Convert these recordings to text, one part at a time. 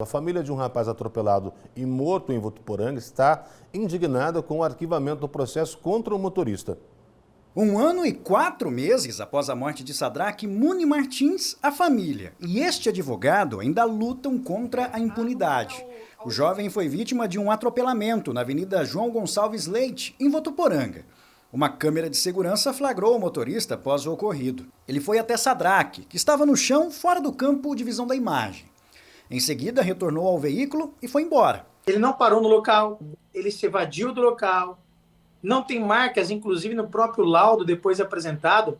A família de um rapaz atropelado e morto em Votuporanga está indignada com o arquivamento do processo contra o motorista. 1 ano e 4 meses após a morte de Sadraque Muni Martins, a família e este advogado ainda lutam contra a impunidade. O jovem foi vítima de um atropelamento na Avenida João Gonçalves Leite, em Votuporanga. Uma câmera de segurança flagrou o motorista após o ocorrido. Ele foi até Sadraque, que estava no chão fora do campo de visão da imagem. Em seguida, retornou ao veículo e foi embora. Ele não parou no local, ele se evadiu do local, não tem marcas, inclusive no próprio laudo depois apresentado,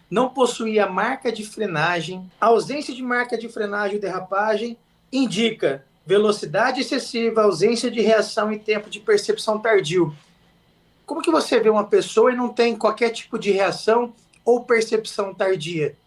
não possuía marca de frenagem. A ausência de marca de frenagem e derrapagem indica velocidade excessiva, ausência de reação e tempo de percepção tardio. Como que você vê uma pessoa e não tem qualquer tipo de reação ou percepção tardia?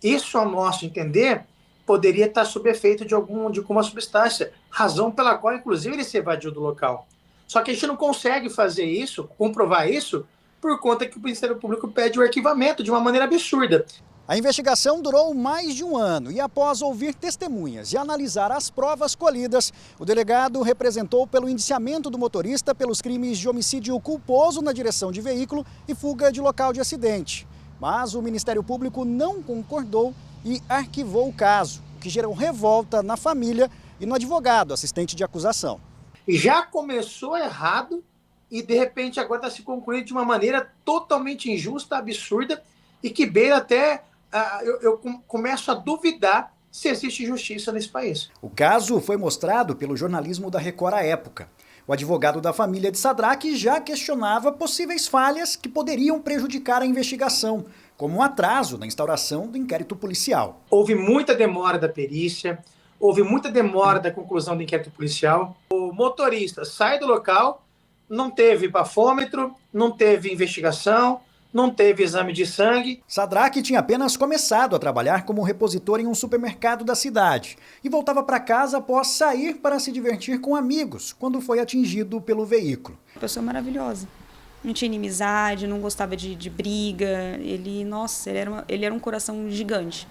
Isso, ao nosso entender, poderia estar sob efeito de alguma substância, razão pela qual, inclusive, ele se evadiu do local. Só que a gente não consegue fazer isso, comprovar isso, por conta que o Ministério Público pede o arquivamento de uma maneira absurda. A investigação durou mais de 1 ano e após ouvir testemunhas e analisar as provas colhidas, o delegado representou pelo indiciamento do motorista pelos crimes de homicídio culposo na direção de veículo e fuga de local de acidente. Mas o Ministério Público não concordou e arquivou o caso, o que gerou revolta na família e no advogado assistente de acusação. Já começou errado e, de repente, agora está se concluindo de uma maneira totalmente injusta, absurda e que beira até... eu começo a duvidar se existe justiça nesse país. O caso foi mostrado pelo jornalismo da Record à época. O advogado da família de Sadraque já questionava possíveis falhas que poderiam prejudicar a investigação, como um atraso na instauração do inquérito policial. Houve muita demora da perícia, houve muita demora da conclusão do inquérito policial. O motorista sai do local, não teve bafômetro, não teve investigação, não teve exame de sangue. Sadraque tinha apenas começado a trabalhar como repositor em um supermercado da cidade e voltava para casa após sair para se divertir com amigos, quando foi atingido pelo veículo. Uma pessoa maravilhosa. Não tinha inimizade, não gostava de briga. Ele era um coração gigante.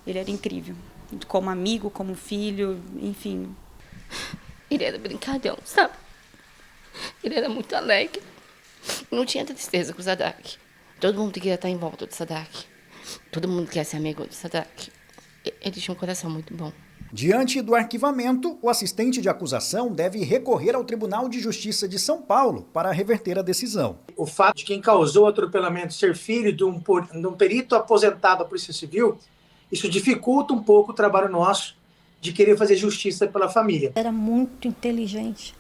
Ele era incrível. Como amigo, como filho, enfim. Ele era brincalhão, sabe? Ele era muito alegre. Não tinha tristeza com o Sadraque. Todo mundo queria estar em volta do Sadraque. Todo mundo queria ser amigo do Sadraque. Ele tinha um coração muito bom. Diante do arquivamento, o assistente de acusação deve recorrer ao Tribunal de Justiça de São Paulo para reverter a decisão. O fato de quem causou o atropelamento ser filho de um perito aposentado da Polícia Civil, isso dificulta um pouco o trabalho nosso de querer fazer justiça pela família. Era muito inteligente.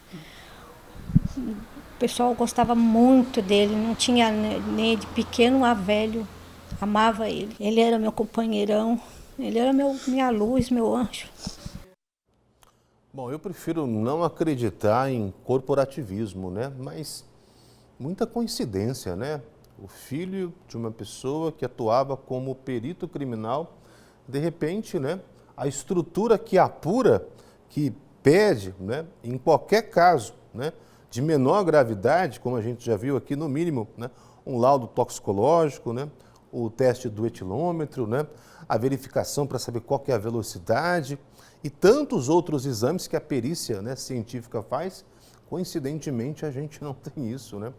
O pessoal gostava muito dele, não tinha nem de pequeno a velho, amava ele. Ele era meu companheirão, ele era minha luz, meu anjo. Bom, eu prefiro não acreditar em corporativismo, né? Mas muita coincidência, né? O filho de uma pessoa que atuava como perito criminal, de repente, né? A estrutura que apura, que pede, né? Em qualquer caso, né? De menor gravidade, como a gente já viu aqui, no mínimo, né? Um laudo toxicológico, né? O teste do etilômetro, né? A verificação para saber qual que é a velocidade e tantos outros exames que a perícia, né, científica faz. Coincidentemente, a gente não tem isso, né?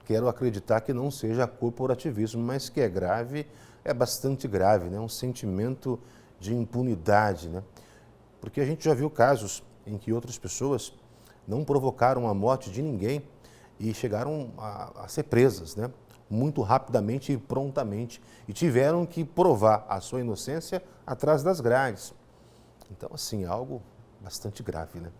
Quero acreditar que não seja corporativismo, mas que é grave, é bastante grave, né? Um sentimento de impunidade, né? Porque a gente já viu casos em que outras pessoas não provocaram a morte de ninguém e chegaram a ser presas, né? Muito rapidamente e prontamente, e tiveram que provar a sua inocência atrás das grades. Então, assim, algo bastante grave, né?